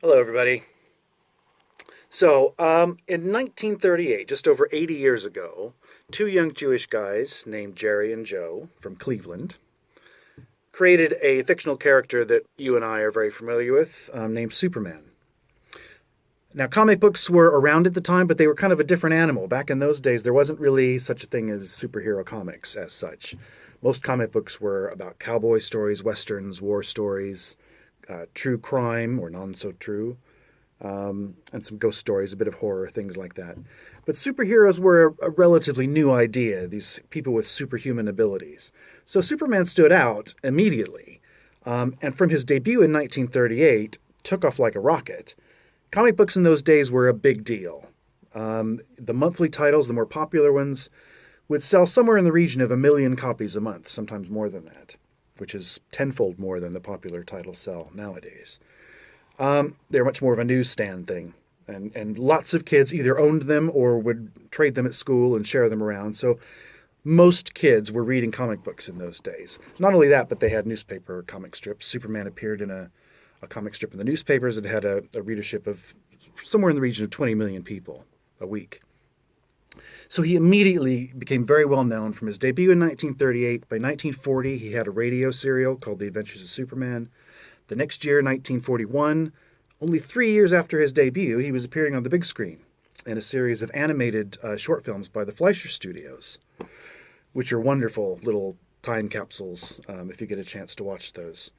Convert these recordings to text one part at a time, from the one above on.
Hello, everybody. In 1938, just over 80 years ago, two young Jewish guys named Jerry and Joe from Cleveland created a fictional character that you and I are very familiar with, named Superman. Now, comic books were around at the time, but they were kind of a different animal. Back in those days, there wasn't really such a thing as superhero comics as such. Most comic books were about cowboy stories, westerns, war stories, true crime or non so true, and some ghost stories, a bit of horror, things like that. But superheroes were a relatively new idea, these people with superhuman abilities. So Superman stood out immediately. And from his debut in 1938, took off like a rocket. Comic books in those days were a big deal. The monthly titles, the more popular ones, would sell somewhere in the region of 1 million copies a month, sometimes more than that, which is tenfold more than the popular titles sell nowadays. They're much more of a newsstand thing. And lots of kids either owned them or would trade them at school and share them around. So most kids were reading comic books in those days. Not only that, but they had newspaper comic strips. Superman appeared in a comic strip in the newspapers. It had a readership of somewhere in the region of 20 million people a week. So he immediately became very well known from his debut in 1938. By 1940, he had a radio serial called The Adventures of Superman. The next year, 1941, only 3 years after his debut, he was appearing on the big screen in a series of animated short films by the Fleischer Studios, which are wonderful little time capsules if you get a chance to watch those.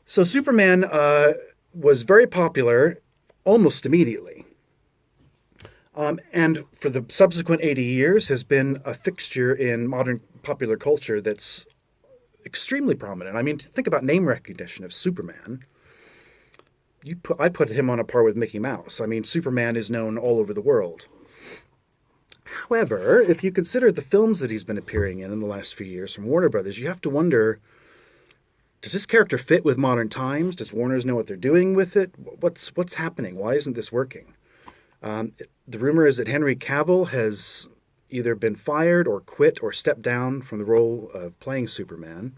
So Superman was very popular almost immediately. And for the subsequent 80 years has been a fixture in modern popular culture that's extremely prominent. I mean, think about name recognition of Superman. I put him on a par with Mickey Mouse. I mean, Superman is known all over the world. However, if you consider the films that he's been appearing in the last few years from Warner Brothers, you have to wonder, does this character fit with modern times? Does Warner's know what they're doing with it? What's happening? Why isn't this working? The rumor is that Henry Cavill has either been fired or quit or stepped down from the role of playing Superman.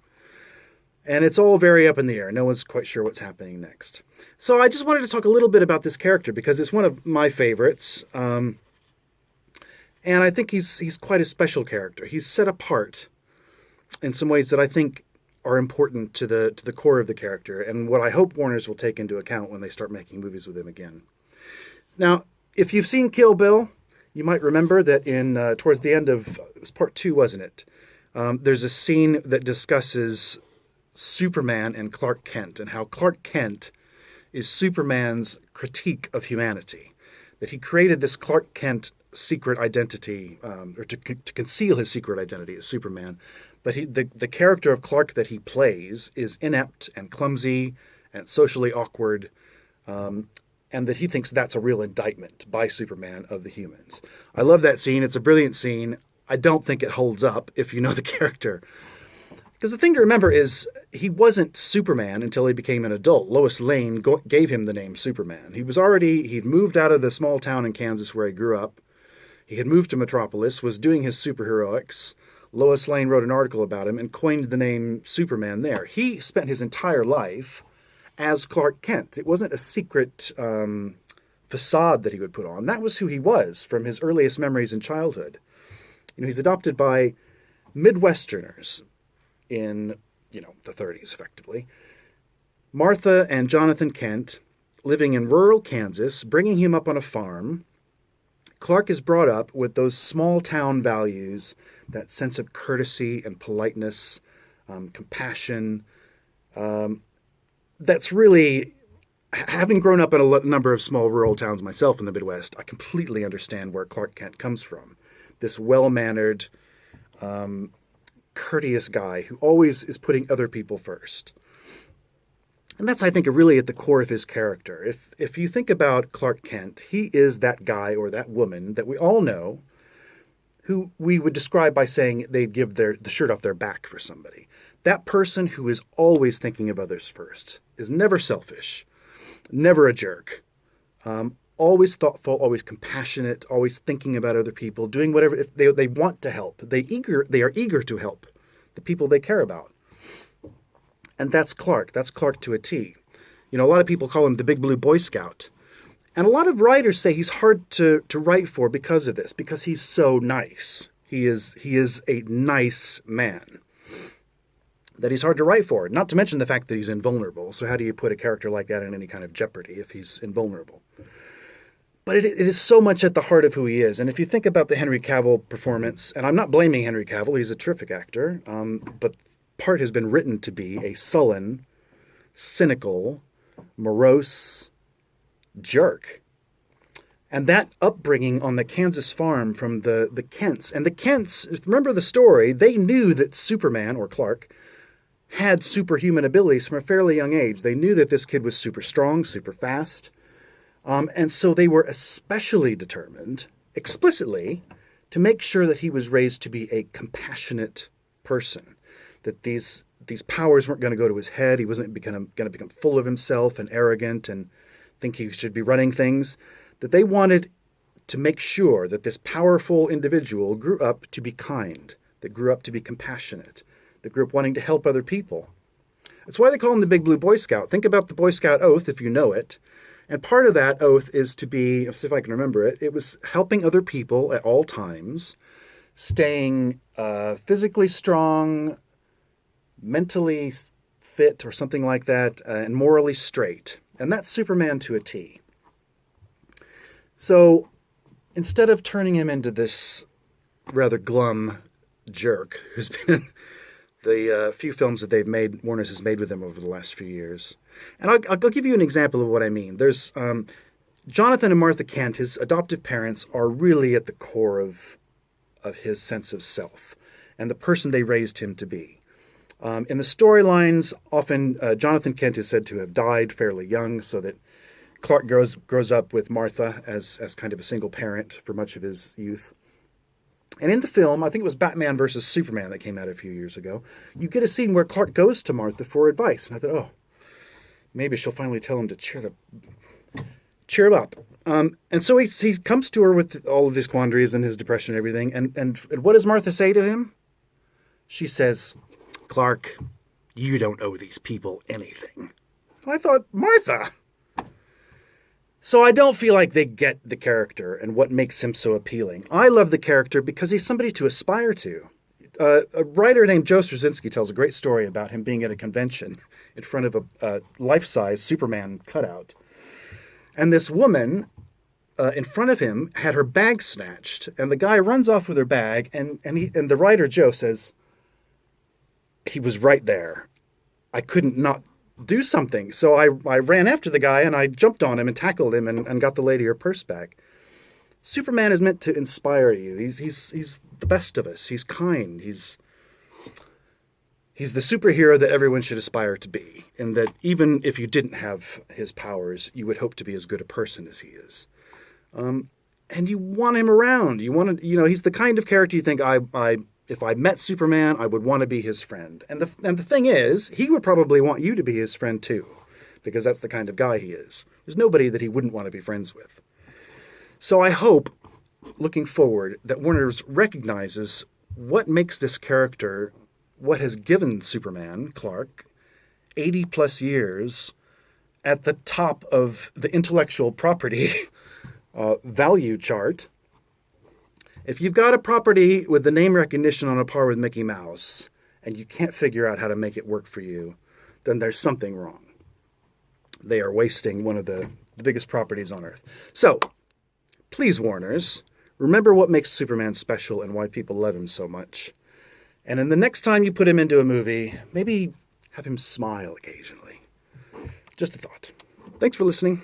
And it's all very up in the air. No one's quite sure what's happening next. So I just wanted to talk a little bit about this character because it's one of my favorites. And I think he's quite a special character. He's set apart in some ways that I think are important to the core of the character and what I hope Warner's will take into account when they start making movies with him again. Now, if you've seen Kill Bill, you might remember that in towards the end of, it was part 2, wasn't it? There's a scene that discusses Superman and Clark Kent and how Clark Kent is Superman's critique of humanity. That he created this Clark Kent secret identity, or to conceal his secret identity as Superman. But the character of Clark that he plays is inept and clumsy and socially awkward. And that he thinks that's a real indictment by Superman of the humans. I love that scene. It's a brilliant scene. I don't think it holds up if you know the character. Because the thing to remember is he wasn't Superman until he became an adult. Lois Lane gave him the name Superman. He'd moved out of the small town in Kansas where he grew up. He had moved to Metropolis, was doing his superheroics. Lois Lane wrote an article about him and coined the name Superman there. He spent his entire life as Clark Kent. It wasn't a secret facade that he would put on. That was who he was from his earliest memories in childhood. He's adopted by Midwesterners in, the 30s, effectively. Martha and Jonathan Kent, living in rural Kansas, bringing him up on a farm. Clark is brought up with those small town values, that sense of courtesy and politeness, compassion, that's really, having grown up in a number of small rural towns myself in the Midwest, I completely understand where Clark Kent comes from. This well-mannered, courteous guy who always is putting other people first. And that's, I think, really at the core of his character. If you think about Clark Kent, he is that guy or that woman that we all know who we would describe by saying they'd give the shirt off their back for somebody. That person who is always thinking of others first, is never selfish, never a jerk, always thoughtful, always compassionate, always thinking about other people, doing whatever. If they want to help, they are eager to help the people they care about. And that's Clark. That's Clark to a T. A lot of people call him the Big Blue Boy Scout. And a lot of writers say he's hard to write for because of this, because he's so nice. He is a nice man that he's hard to write for, not to mention the fact that he's invulnerable. So how do you put a character like that in any kind of jeopardy if he's invulnerable? But it is so much at the heart of who he is. And if you think about the Henry Cavill performance, and I'm not blaming Henry Cavill, he's a terrific actor, but part has been written to be a sullen, cynical, morose jerk. And that upbringing on the Kansas farm from the Kents. And the Kents, remember the story, they knew that Superman, or Clark, had superhuman abilities from a fairly young age. They knew that this kid was super strong, super fast. And so they were especially determined, explicitly, to make sure that he was raised to be a compassionate person. That these powers weren't going to go to his head. He wasn't going to become full of himself and arrogant and think he should be running things. That they wanted to make sure that this powerful individual grew up to be kind, that grew up to be compassionate, that grew up wanting to help other people. That's why they call him the Big Blue Boy Scout. Think about the Boy Scout oath, if you know it. And part of that oath is to be, let's see if I can remember it, it was helping other people at all times, staying physically strong, mentally fit, or something like that, and morally straight. And that's Superman to a T. So instead of turning him into this rather glum jerk who's been in the few films that Warner's has made with him over the last few years. And I'll give you an example of what I mean. There's Jonathan and Martha Kent, his adoptive parents, are really at the core of his sense of self and the person they raised him to be. In the storylines, often Jonathan Kent is said to have died fairly young, so that Clark grows up with Martha as kind of a single parent for much of his youth. And in the film, I think it was Batman versus Superman that came out a few years ago, you get a scene where Clark goes to Martha for advice. And I thought, oh, maybe she'll finally tell him to cheer him up. And so he comes to her with all of his quandaries and his depression and everything. And what does Martha say to him? She says, "Clark, you don't owe these people anything." And I thought, Martha! So I don't feel like they get the character and what makes him so appealing. I love the character because he's somebody to aspire to. A writer named Joe Straczynski tells a great story about him being at a convention in front of a life-size Superman cutout. And this woman in front of him had her bag snatched, and the guy runs off with her bag, and the writer, Joe, says, "He was right there. I couldn't not do something. So I ran after the guy and I jumped on him and tackled him and got the lady her purse back." Superman is meant to inspire you. He's the best of us. He's kind. He's the superhero that everyone should aspire to be. And that even if you didn't have his powers, you would hope to be as good a person as he is. And you want him around. You want to, he's the kind of character you think, if I met Superman, I would want to be his friend. And the thing is, he would probably want you to be his friend too, because that's the kind of guy he is. There's nobody that he wouldn't want to be friends with. So I hope, looking forward, that Warner recognizes what makes this character, what has given Superman, Clark, 80 plus years at the top of the intellectual property value chart. If you've got a property with the name recognition on a par with Mickey Mouse, and you can't figure out how to make it work for you, then there's something wrong. They are wasting one of the biggest properties on Earth. So, please, Warners, remember what makes Superman special and why people love him so much. And in the next time you put him into a movie, maybe have him smile occasionally. Just a thought. Thanks for listening.